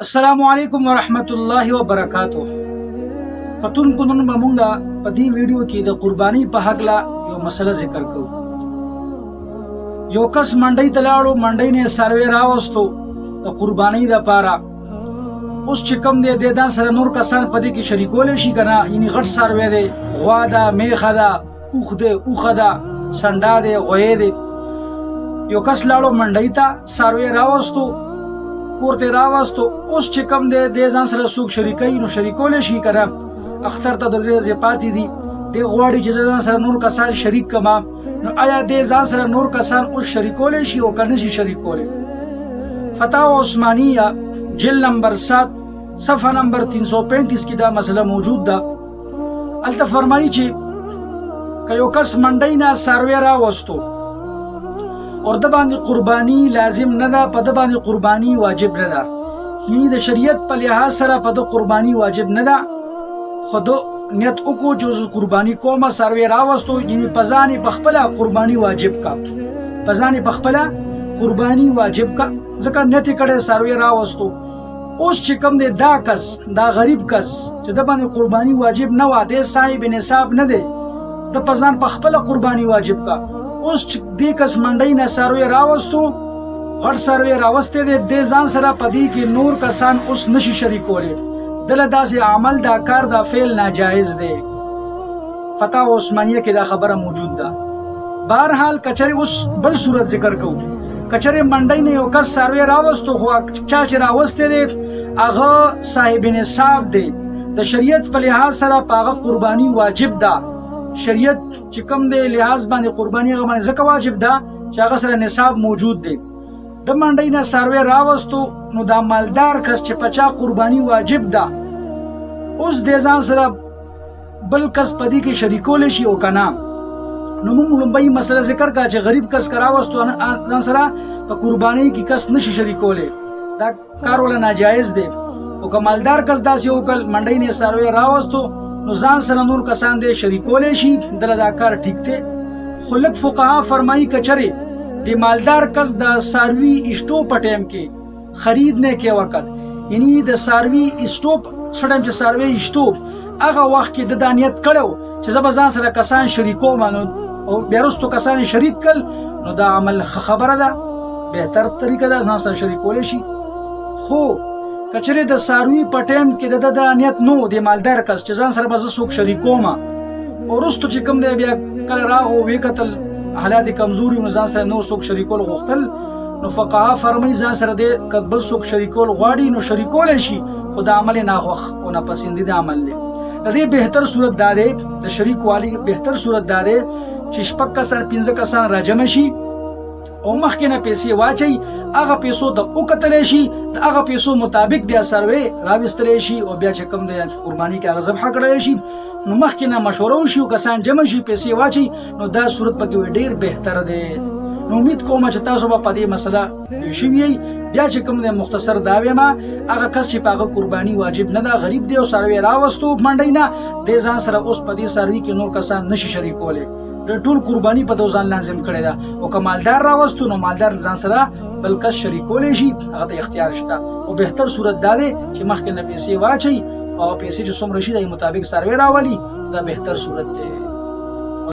السلام علیکم ورحمت الله وبرکاتہ. کتونکو نن به مونږه په دې ویډیو کې د قرباني په حق لا یو مسله ذکر کوو. یو کس منډۍ ته لاړو، منډۍ نه سروې راوستو د قرباني لپاره. اوس چې کوم دی د ځان سره نور کسان په دې کې شریکولی شي که نه، یعنې غټ سروی دی، غوا ده، میخه ده، اوښ دی، اوښه ده، سنډا دی، غویی دی. یو کس لاړو منډۍ ته، سروی راوستو، کور ته راوستو. اوس چې کوم دی د ځان سره څوک شریکوي نو شریکولی شي که نه. اختر ته د 3 ورځې پاتې دي، دی غواړي چې زه ځان سره نور کسان شریک کړم. نو آیا دی ځان سره نور کسان اوس شریکولی شي او که نه شي شریکولی؟ فتاوا عثمانیه جلد نمبر 7 صفحه نمبر 335 کې دا مسله موجود ده. هلته فرمایي چې که یو کس منډۍ نه څاروی راوستو اور د باندې قرباني لازم نه ده، په د باندې قرباني واجب نه ده، یعنی د شریعت په لحاظ سره په د قرباني واجب نه ده، خو د نیت وکړو چې قرباني کومه، څاروی راوستو، یعنی په ځان یې په خپله قرباني واجب کا، په ځان یې په خپله قرباني واجب کا، ځکه نیت یې کړی څاروی راوستو. اوس چې کوم دی دا کس، دا غریب کس چې د باندې قرباني واجب نه وه، دی صاحب نصاب نه دی، د په ځان په خپله قرباني واجب کا. اوس چې دې کس منډۍ نه څاروی راوستو، غټ څاروی راوستی دی، د ځان سره په دې کې نور کسان اوس نشي شریکولی. دله داسې عمل، دا کار، دا فعل ناجایز دی. فتاوا عثمانیه کې دا خبره موجود ده. بهرحال کچرې اوس بل صورت ذکر کوو. کچرې منډۍ نه یو کس څاروی راوستو، خو چا چې راوستی دی هغه صاحب نصاب دی، د شریعت په لحاظ سره په هغه قرباني واجب ده. شریعت چې کوم دی لحاظ باندې قرباني هغه باندې ځکه واجب ده چې هغه سره نصاب موجود دی. د منډۍ نه څاروی راوستو نو دا مالدار کس چې په چا قرباني واجب ده، اوس د ځان سره بل کس په دې کې شریکولی شي او که نه. نو موږ لومبۍ مسله ذکر کړه چې غریب کس که راوستو ځان سره په قربانۍ کې کس نشي شریکولی، دا کار وله ناجایز دی. او که مالدار کس داسې وکړل، منډۍ نه څاروی راوستو نو ځان سره نور کسان دی شریکولی شي، دله دا کار ټیک دی. خو لږ فقها فرمایي که چرې د مالدار کس د څاروي ایشتو په ټایم کې خرید نه کې وقت، یعنی د څاروي ایشتو څه ټایم چې څاروی ایشتو هغه وخت کې د دا نیت کړی چې زه به ځان سره کسان شریکوم، او بیا وروستو کسان یې شریک کړل، نو دا عمل ښه خبره ده، بهتر طریقه ده، ځان سره شریکولی شي. خو کچرې د څاروي په ټایم کې د دا نیت نو د مالدار کس چې ځان سره به زه څوک شریکوم، او وروستو چې کوم دی بیا کله راغو ویې کتل حالات کمزوري، نو ځان سره نور څوک شریکول غوښتل، نو فقها فرمایي ځان سره دی که بل څوک شریکول غواړي نو شریکولی شي، خو دا عمل یې ناخوښ او ناپسندیده عمل دی. د دې بهتر صورت دا دی، د شریک والی بهتر صورت دا دی چې 6 کسان 15 کسان راجمع شي او مخکې نه پیسې واچوي، هغه پیسو ته وکتلی شي، د هغه پیسو مطابق بیا څاروی راویستلی شي او بیا چې کوم دی قرباني کې هغه ذبحه کړی شي. نو مخکې نه مشوره وشي او کسان جمع شي، پیسې واچوي، نو دا صورت پکې ډېر بهتر دی. نو امید کوم چې تاسو به په دې مسله پوه شوي یئ. بیا چې کوم دی مختصر دا وایم، هغه کس چې په هغه قرباني واجب نه ده، غریب دی او څاروی راوستو منډۍ نه، دی ځان سره اوس په دې څاروي کې نور کسان نشي شریکولی، ټول قرباني په دو ځان لازم کړی ده. او که مالدار راوستو نو مالدار ځان سره بل کس شریکولی شي، هغه ته اختیار شته. او بهتر صورت دا دی چې مخکې نه پیسې واچوي او پیسې چې څومره شي د مطابق څاروی راولي، دا بهتر صورت دی.